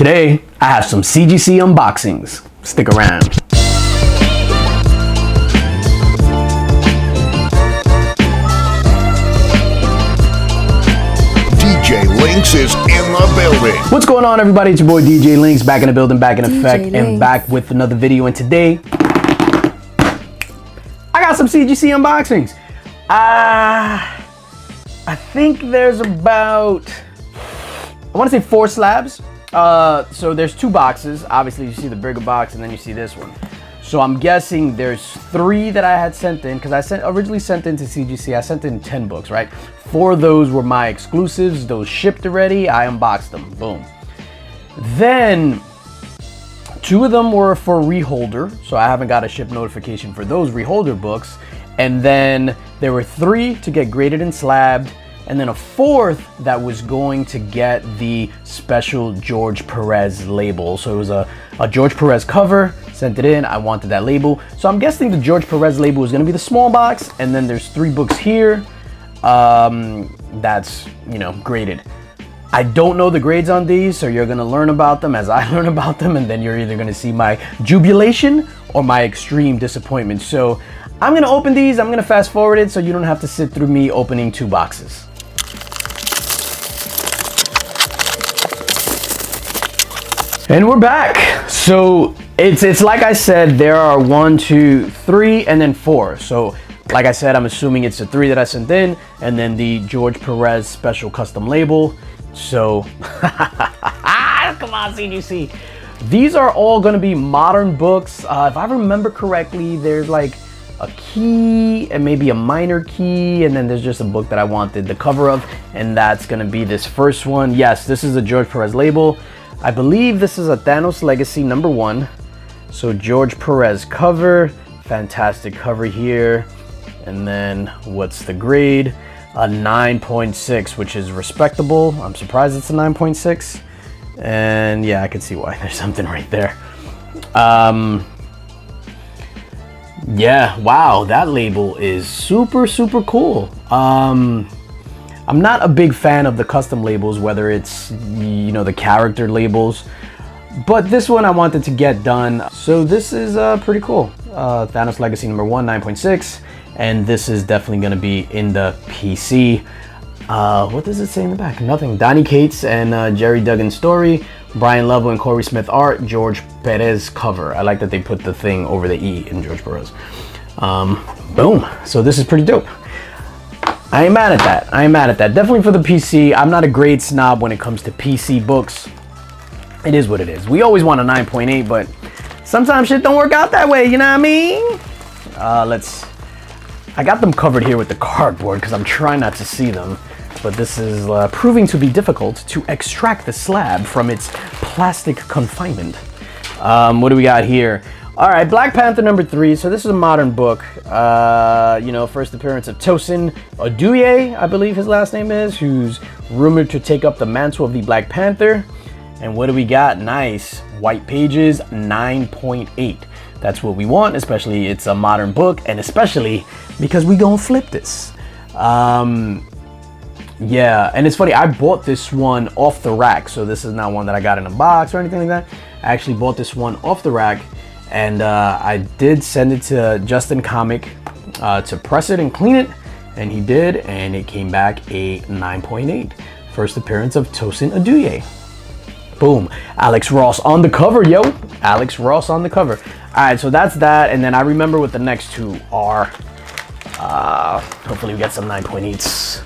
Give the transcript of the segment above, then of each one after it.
Today, I have some CGC unboxings. Stick around. DJ Links is in the building. What's going on, everybody? It's your boy DJ Links, back in the building, back in effect, and back with another video. And today, I got some CGC unboxings. I think there's about, I want to say 4 slabs. So there's 2 boxes. Obviously, you see the bigger box, and then you see this one. So I'm guessing there's 3 that I had sent in, because I originally sent in to CGC. I sent in 10 books, right? 4 of those were my exclusives. Those shipped already. I unboxed them. Boom. Then 2 of them were for reholder, so I haven't got a ship notification for those reholder books. And then there were 3 to get graded and slabbed, and then a 4th that was going to get the special George Perez label. So it was a George Perez cover. Sent it in. I wanted that label. So I'm guessing the George Perez label is going to be the small box, and then there's 3 books here that's, you know, graded. I don't know the grades on these, so you're going to learn about them as I learn about them, and then you're either going to see my jubilation or my extreme disappointment. So I'm going to open these. I'm going to fast forward it so you don't have to sit through me opening 2 boxes. And we're back. So it's like I said, there are 1, 2, 3, and then 4. So like I said, I'm assuming it's the 3 that I sent in, and then the George Perez special custom label. So come on, CGC. These are all going to be modern books. If I remember correctly, there's like a key and maybe a minor key, and then there's just a book that I wanted the cover of, and that's going to be this first one. Yes, this is a George Perez label. I believe this is a Thanos Legacy #1. So George Perez cover, fantastic cover here. And then what's the grade? A 9.6, which is respectable. I'm surprised it's a 9.6. And yeah, I can see why. There's something right there. Yeah, wow, that label is super, super cool. I'm not a big fan of the custom labels, whether it's, you know, the character labels, but this one I wanted to get done. So this is pretty cool. Thanos Legacy #1, 9.6, and this is definitely going to be in the PC. What does it say in the back? Nothing. Donny Cates and Jerry Duggan story, Brian Lovell and Corey Smith art, George Perez cover. I like that they put the thing over the E in George Perez. Boom. So this is pretty dope. I ain't mad at that. I ain't mad at that. Definitely for the PC. I'm not a grade snob when it comes to PC books. It is what it is. We always want a 9.8, but sometimes shit don't work out that way, you know what I mean? I got them covered here with the cardboard because I'm trying not to see them, but this is proving to be difficult to extract the slab from its plastic confinement. What do we got here? All right, Black Panther #3. So this is a modern book. You know, first appearance of Tosin Aduye, I believe his last name is, who's rumored to take up the mantle of the Black Panther. And what do we got? Nice. White pages, 9.8. That's what we want, especially it's a modern book, and especially because we gonna flip this. Yeah, and it's funny, I bought this one off the rack. So this is not one that I got in a box or anything like that. I actually bought this one off the rack. And I did send it to Justin Comic to press it and clean it, and he did, and it came back a 9.8. First appearance of Tosin Aduye. Boom. Alex Ross on the cover, yo. Alex Ross on the cover. All right, so that's that, and then I remember what the next 2 are. Hopefully we get some 9.8s.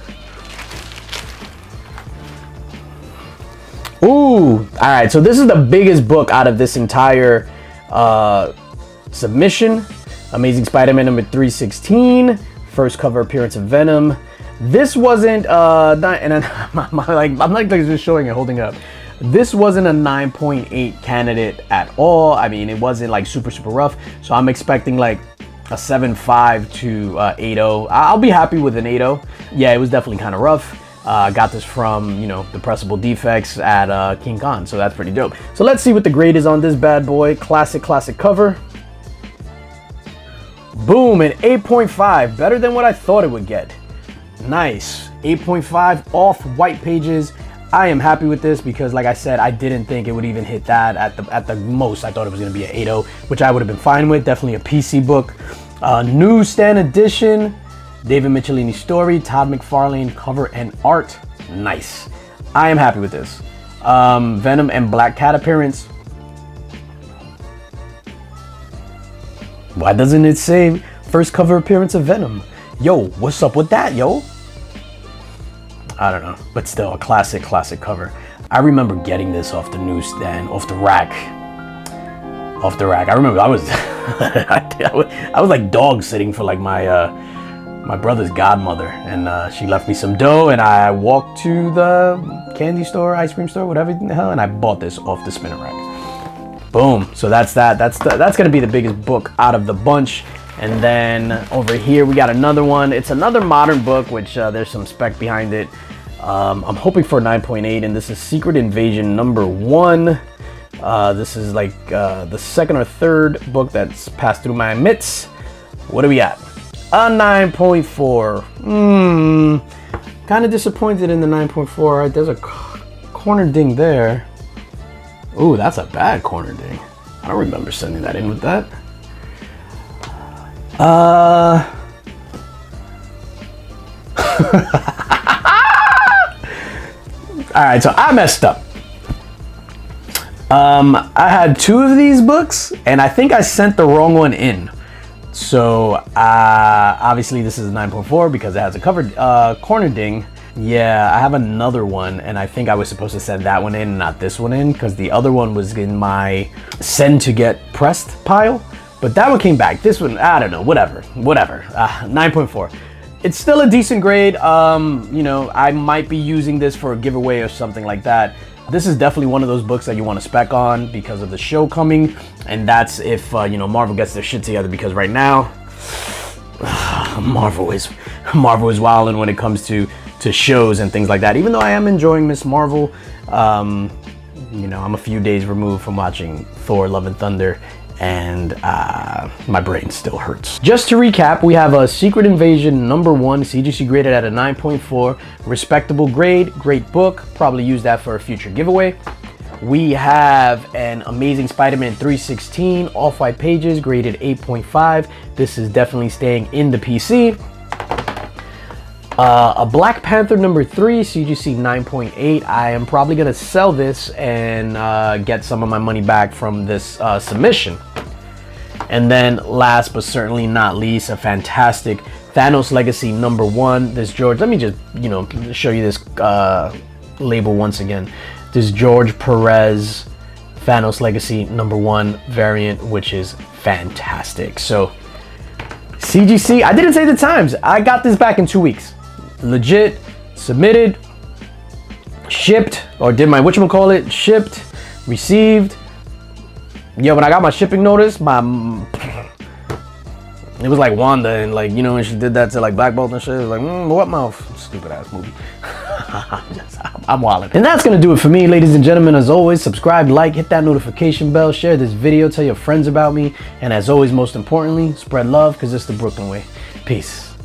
Ooh, all right, so this is the biggest book out of this entire submission. Amazing Spider-Man #316, first cover appearance of Venom. This wasn't I'm like just showing it, holding it up. This wasn't a 9.8 candidate at all. I mean, it wasn't like super rough, so I'm expecting like a 7.5 to 8.0. I'll be happy with an 8.0. Yeah, it was definitely kind of rough. Got this from, you know, the pressable defects at King Khan, so that's pretty dope. So let's see what the grade is on this bad boy. Classic cover. Boom, an 8.5, better than what I thought it would get. Nice, 8.5 off white pages. I am happy with this because, like I said, I didn't think it would even hit that at the most. I thought it was going to be an 8.0, which I would have been fine with. Definitely a PC book. Newsstand edition, David Michelini story, Todd McFarlane cover and art. Nice. I am happy with this. Venom and Black Cat appearance. Why doesn't it say first cover appearance of Venom? Yo, what's up with that, yo? I don't know, but still a classic cover. I remember getting this off the newsstand, off the rack. I remember I was, I was like dog sitting for like my brother's godmother, and she left me some dough, and I walked to the candy store, ice cream store, whatever the hell, and I bought this off the spinner rack. Boom. So that's that. That's gonna be the biggest book out of the bunch. And then over here we got another one. It's another modern book, which there's some spec behind it. I'm hoping for 9.8, and this is Secret Invasion #1. This is like the second or third book that's passed through my mitts. What do we got? A 9.4. Kind of disappointed in the 9.4. Right? There's a corner ding there. Ooh, that's a bad corner ding. I don't remember sending that in with that. Alright, so I messed up. I had 2 of these books, and I think I sent the wrong one in. So, obviously this is a 9.4 because it has a covered corner ding. Yeah, I have another one, and I think I was supposed to send that one in, not this one in, because the other one was in my send to get pressed pile. But that one came back. This one, I don't know, whatever. 9.4. It's still a decent grade. You know, I might be using this for a giveaway or something like that. This is definitely one of those books that you want to spec on because of the show coming, and that's if you know, Marvel gets their shit together, because right now Marvel is wilding when it comes to shows and things like that. Even though I am enjoying Miss Marvel, you know, I'm a few days removed from watching Thor: Love and Thunder, and my brain still hurts. Just to recap, we have a Secret Invasion #1, CGC graded at a 9.4, respectable grade, great book, probably use that for a future giveaway. We have an Amazing Spider-Man 316, off-white pages, graded 8.5. This is definitely staying in the PC. A Black Panther #3, CGC 9.8. I am probably gonna sell this and get some of my money back from this submission. And then last but certainly not least, a fantastic Thanos Legacy #1. This George, let me just, you know, show you this label once again. This George Perez Thanos Legacy #1 variant, which is fantastic. So CGC, I didn't say the times. I got this back in 2 weeks. Legit, submitted, shipped, or did my whatchamacallit, shipped, received. Yo, when I got my shipping notice, it was like Wanda, and like, you know, when she did that to like Black Bolt and shit, it was like, what mouth? Stupid ass movie. I'm wildin'. And that's gonna do it for me, ladies and gentlemen. As always, subscribe, like, hit that notification bell, share this video, tell your friends about me, and as always, most importantly, spread love, because it's the Brooklyn way. Peace.